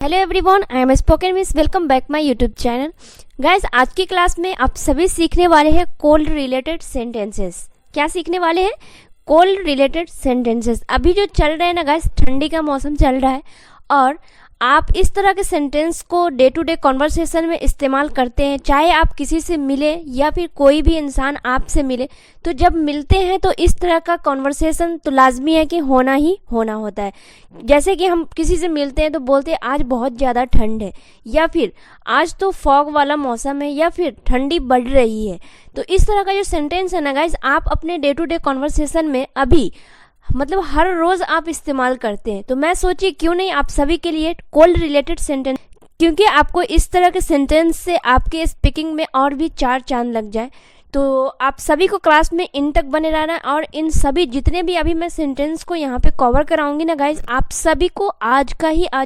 Hello everyone, I am spoken miss. Welcome back my YouTube channel. Guys, आज की class में आप सभी सीखने वाले हैं कोल्ड रिलेटेड सेंटेंसेस। क्या सीखने वाले हैं? Cold related sentences. अभी जो चल रहे हैं ना गाइस, ठंडी का मौसम चल रहा है और आप इस तरह के सेंटेंस को डे टू डे कॉन्वर्सेशन में इस्तेमाल करते हैं। चाहे आप किसी से मिले या फिर कोई भी इंसान आपसे मिले, तो जब मिलते हैं तो इस तरह का कॉन्वर्सेशन तो लाजमी है कि होना ही होना होता है। जैसे कि हम किसी से मिलते हैं तो बोलते हैं आज बहुत ज़्यादा ठंड है, या फिर आज तो फॉग वाला मौसम है, या फिर ठंडी बढ़ रही है। तो इस तरह का जो सेंटेंस है ना गाइज, आप अपने डे टू डे कॉन्वर्सेशन में अभी मतलब हर रोज आप इस्तेमाल करते हैं। तो मैं सोची क्यों नहीं आप सभी के लिए कोल्ड रिलेटेड सेंटेंस, क्योंकि आपको इस तरह के सेंटेंस से आपके स्पीकिंग में और भी चार चांद लग जाए। तो आप सभी को क्लास में इन तक बने रहना है और इन सभी जितने भी अभी मैं सेंटेंस को यहाँ पे कवर कराऊंगी ना गाइज, आप सभी को आज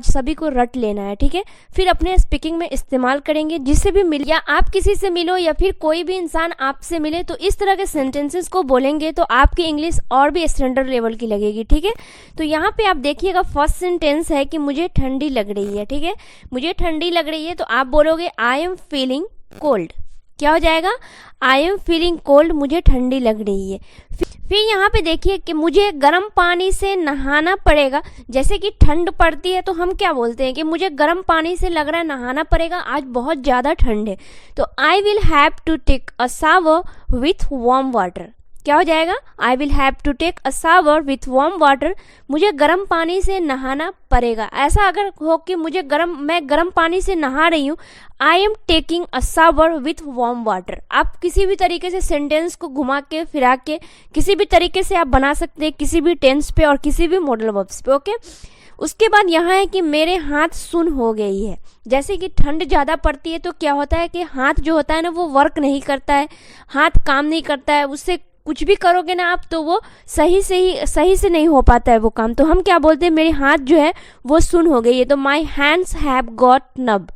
सभी को रट लेना है, ठीक है। फिर अपने स्पीकिंग में इस्तेमाल करेंगे। जिससे भी मिल या आप किसी से मिलो या फिर कोई भी इंसान आपसे मिले, तो इस तरह के सेंटेंसेस को बोलेंगे तो आपकी इंग्लिश और भी स्टैंडर्ड लेवल की लगेगी, ठीक है। तो यहाँ पे आप देखिएगा, फर्स्ट सेंटेंस है कि मुझे ठंडी लग रही है, ठीक है। मुझे ठंडी लग रही है तो आप बोलोगे आई एम फीलिंग कोल्ड। क्या हो जाएगा? आई एम फीलिंग कोल्ड, मुझे ठंडी लग रही है। फिर यहाँ पे देखिए कि मुझे गर्म पानी से नहाना पड़ेगा। जैसे कि ठंड पड़ती है तो हम क्या बोलते हैं कि मुझे गर्म पानी से लग रहा है नहाना पड़ेगा, आज बहुत ज़्यादा ठंड है। तो I will have to take a shower with warm water. क्या हो जाएगा? I will have to take a shower with warm water, मुझे गर्म पानी से नहाना पड़ेगा। ऐसा अगर हो कि मैं गर्म पानी से नहा रही हूँ, I am taking a shower with warm water. आप किसी भी तरीके से सेंटेंस को घुमा के फिरा के किसी भी तरीके से आप बना सकते हैं, किसी भी टेंस पे और किसी भी मॉडल वर्ब्स पे, ओके। उसके बाद यहाँ है कि मेरे हाथ सुन हो गई है। जैसे कि ठंड ज़्यादा पड़ती है तो क्या होता है कि हाथ जो होता है ना, वो वर्क नहीं करता है, हाथ काम नहीं करता है। उससे कुछ भी करोगे ना आप तो वो सही से नहीं हो पाता है वो काम। तो हम क्या बोलते हैं, मेरे हाथ जो है वो सुन हो गई है। तो माई हैंड्स हैव गॉट नब।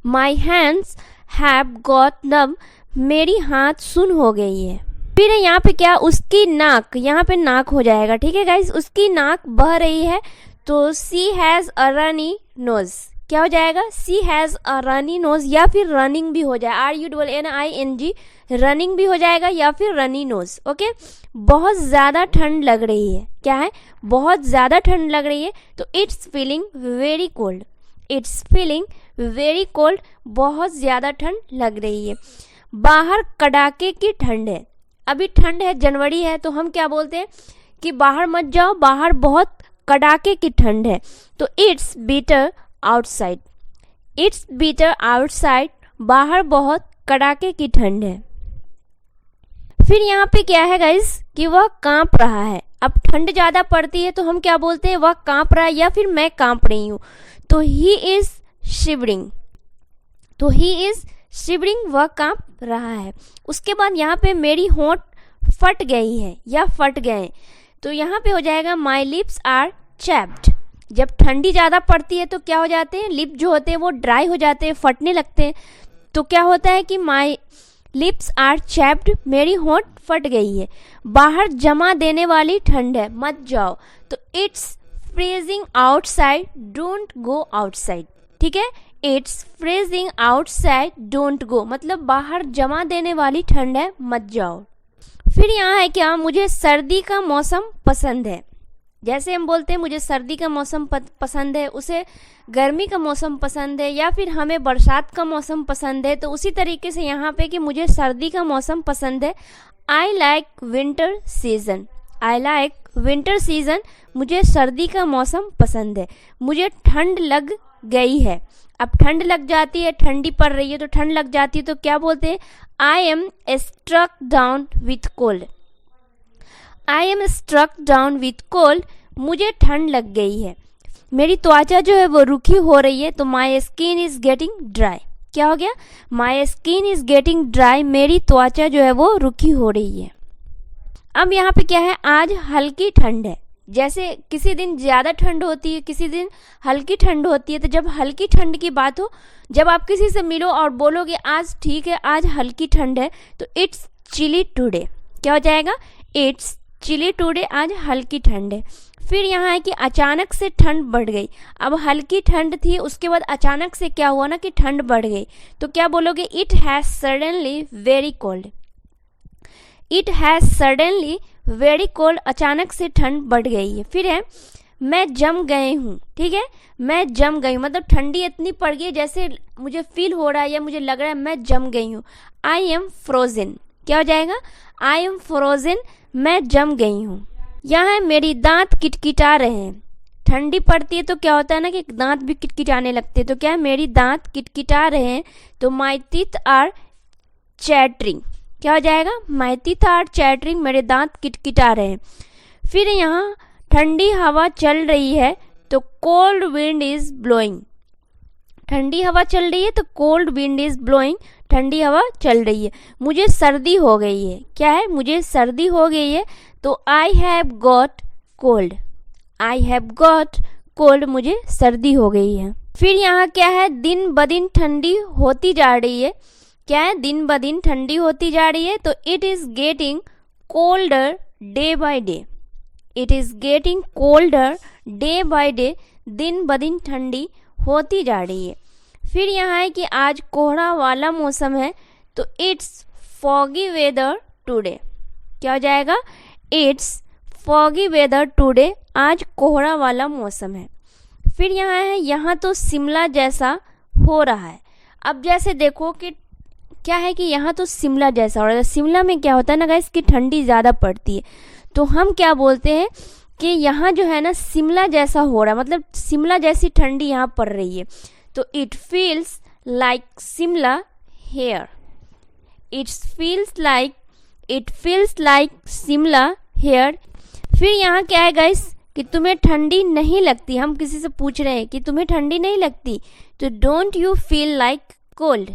माई हैंड्स हैव गॉट नब, मेरी हाथ सुन हो गई है। फिर यहाँ पे क्या, उसकी नाक, यहाँ पे नाक हो जाएगा, ठीक है गाइस। उसकी नाक बह रही है तो सी हैज़ अ रनी नोज। क्या हो जाएगा? सी हैज़ अ रनी नोज, या फिर रनिंग भी हो जाए, RUNNING, रनिंग भी हो जाएगा, या फिर रनी नोज, ओके। बहुत ज़्यादा ठंड लग रही है। क्या है? बहुत ज़्यादा ठंड लग रही है। तो it's feeling very cold. It's feeling very cold, बहुत ज़्यादा ठंड लग रही है। बाहर कड़ाके की ठंड है। अभी ठंड है, जनवरी है, तो हम क्या बोलते हैं कि बाहर मत जाओ, बाहर बहुत कड़ाके की ठंड है। तो it's bitter outside. It's bitter outside, बाहर बहुत कड़ाके की ठंड है। फिर यहाँ पे क्या है गाइस कि वह कांप रहा है। अब ठंड ज़्यादा पड़ती है तो हम क्या बोलते हैं, वह कांप रहा है, या फिर मैं कांप रही हूँ। तो ही इज शिवरिंग। तो ही इज शिवरिंग, वह कांप रहा है। उसके बाद यहाँ पे मेरी होंठ फट गई है या फट गए, तो यहाँ पे हो जाएगा माई लिप्स आर चैप्ड। जब ठंडी ज़्यादा पड़ती है तो क्या हो जाते हैं, लिप जो होते हैं वो ड्राई हो जाते हैं, फटने लगते हैं। तो क्या होता है कि माई लिप्स आर चैप्ड, मेरी होंठ फट गई है। बाहर जमा देने वाली ठंड है, मत जाओ। तो it's freezing outside, don't go outside, ठीक है। It's freezing outside, don't go, मतलब बाहर जमा देने वाली ठंड है, मत जाओ। फिर यहाँ है क्या, मुझे सर्दी का मौसम पसंद है। जैसे हम बोलते हैं मुझे सर्दी का मौसम पसंद है, उसे गर्मी का मौसम पसंद है, या फिर हमें बरसात का मौसम पसंद है। तो उसी तरीके से यहाँ पे कि मुझे सर्दी का मौसम पसंद है। I like winter season. I like winter season, मुझे सर्दी का मौसम पसंद है। मुझे ठंड लग गई है। अब ठंड लग जाती है, ठंडी पड़ रही है तो ठंड लग जाती है, तो क्या बोलते हैं, I am struck down with cold. I am struck down with cold, मुझे ठंड लग गई है। मेरी त्वचा जो है वो रूखी हो रही है। तो my skin is getting dry. क्या हो गया? My skin is getting dry, मेरी त्वचा जो है वो रूखी हो रही है। अब यहाँ पे क्या है, आज हल्की ठंड है। जैसे किसी दिन ज़्यादा ठंड होती है, किसी दिन हल्की ठंड होती है। तो जब हल्की ठंड की बात हो, जब आप किसी से मिलो और बोलोगे आज ठीक है, आज हल्की ठंड है, तो इट्स चिली टुडे। क्या हो जाएगा? इट्स चिली टुडे, आज हल्की ठंड है। फिर यहाँ है कि अचानक से ठंड बढ़ गई। अब हल्की ठंड थी, उसके बाद अचानक से क्या हुआ ना कि ठंड बढ़ गई, तो क्या बोलोगे? It has suddenly very cold. It has suddenly very cold, अचानक से ठंड बढ़ गई है। फिर है मैं जम गए हूँ, ठीक है, मैं जम गई हूँ मतलब ठंडी इतनी पड़ गई जैसे मुझे फील हो रहा है या मुझे लग रहा है मैं जम गई हूँ। आई एम फ्रोजन, क्या हो जाएगा? आई एम फ्रोजन, मैं जम गई हूँ। यहाँ है मेरी दांत किटकिटा रहे हैं। ठंडी पड़ती है तो क्या होता है ना कि दांत भी किटकिटाने लगते हैं, तो क्या है? मेरी दांत किटकिटा रहे हैं, तो माई टीथ आर चैटरिंग, क्या हो जाएगा? माई टीथ आर चैटरिंग, मेरे दांत किटकिटा रहे हैं। फिर यहाँ ठंडी हवा चल रही है, तो कोल्ड विंड इज ब्लोइंग। ठंडी हवा चल रही है तो कोल्ड विंड इज ब्लोइंग, ठंडी हवा चल रही है। मुझे सर्दी हो गई है, क्या है? मुझे सर्दी हो गई है, तो I have got cold. I have got cold, मुझे सर्दी हो गई है। फिर यहाँ क्या है? दिन ब दिन ठंडी होती जा रही है, क्या है? दिन ब दिन ठंडी होती जा रही है, तो it is getting colder day by day. It is getting colder day by day, दिन ब दिन ठंडी होती जा रही है। फिर यहाँ है कि आज कोहरा वाला मौसम है, तो इट्स फॉगी वेदर टुडे, क्या हो जाएगा? इट्स फॉगी वेदर टुडे, आज कोहरा वाला मौसम है। फिर यहाँ है यहाँ तो शिमला जैसा हो रहा है। अब जैसे देखो कि क्या है कि यहाँ तो शिमला जैसा हो रहा है। शिमला में क्या होता है ना गाइस कि ठंडी ज़्यादा पड़ती है, तो हम क्या बोलते हैं कि यहाँ जो है ना शिमला जैसा हो रहा है, मतलब शिमला जैसी ठंडी यहाँ पड़ रही है, तो it feels like Shimla here. It feels like Shimla here. फिर यहाँ क्या है गाइस कि तुम्हें ठंडी नहीं लगती। हम किसी से पूछ रहे हैं कि तुम्हें ठंडी नहीं लगती, तो don't you feel like cold.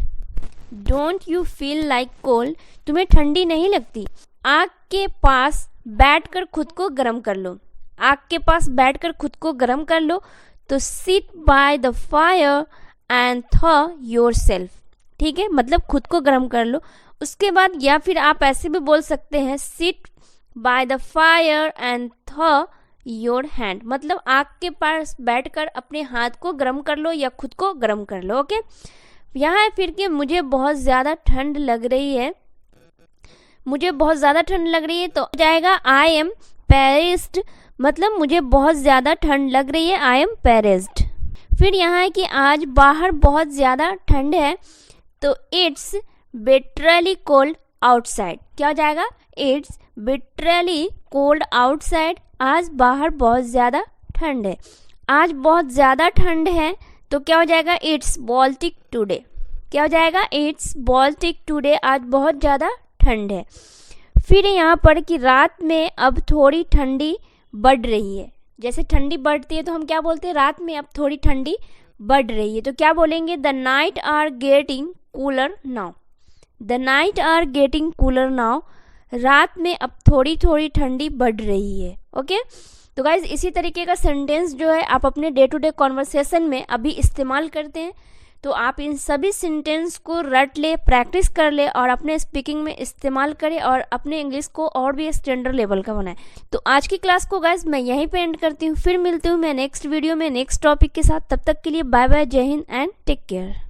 Don't you feel like cold, तुम्हें ठंडी नहीं लगती। आग के पास बैठकर खुद को गर्म कर लो। आग के पास बैठकर खुद को गर्म कर लो, तो sit by the fire and thaw your self, ठीक है, मतलब खुद को गर्म कर लो। उसके बाद या फिर आप ऐसे भी बोल सकते हैं sit by the fire and thaw your hand, मतलब आग के पास बैठकर अपने हाथ को गर्म कर लो या खुद को गर्म कर लो। ओके, यहाँ है फिर कि मुझे बहुत ज़्यादा ठंड लग रही है। मुझे बहुत ज़्यादा ठंड लग रही है, तो जाएगा आई एम पेरिस्ड, मतलब मुझे बहुत ज़्यादा ठंड लग रही है, आई एम पेरिस्ड। फिर यहाँ है कि आज बाहर बहुत ज़्यादा ठंड है, तो इट्स बिटरली कोल्ड आउटसाइड, क्या हो जाएगा? इट्स बिटरली कोल्ड आउटसाइड, आज बाहर बहुत ज़्यादा ठंड है। आज बहुत ज़्यादा ठंड है, तो क्या हो जाएगा? इट्स बाल्टिक टुडे, क्या हो जाएगा? इट्स बाल्टिक टुडे, आज बहुत ज़्यादा ठंड है। फिर यहाँ पर कि रात में अब थोड़ी ठंडी बढ़ रही है। जैसे ठंडी बढ़ती है तो हम क्या बोलते हैं? रात में अब थोड़ी ठंडी बढ़ रही है, तो क्या बोलेंगे? The night are getting cooler now. The night are getting cooler now, रात में अब थोड़ी थोड़ी ठंडी बढ़ रही है। ओके, तो गाइज इसी तरीके का सेंटेंस जो है आप अपने डे टू डे कॉन्वर्सेशन में अभी इस्तेमाल करते हैं, तो आप इन सभी सेंटेंस को रट ले, प्रैक्टिस कर ले और अपने स्पीकिंग में इस्तेमाल करें और अपने इंग्लिश को और भी स्टैंडर्ड लेवल का बनाएं। तो आज की क्लास को गाइज मैं यहीं पे एंड करती हूँ, फिर मिलती हूँ मैं नेक्स्ट वीडियो में नेक्स्ट टॉपिक के साथ। तब तक के लिए बाय बाय, जय हिंद एंड टेक केयर।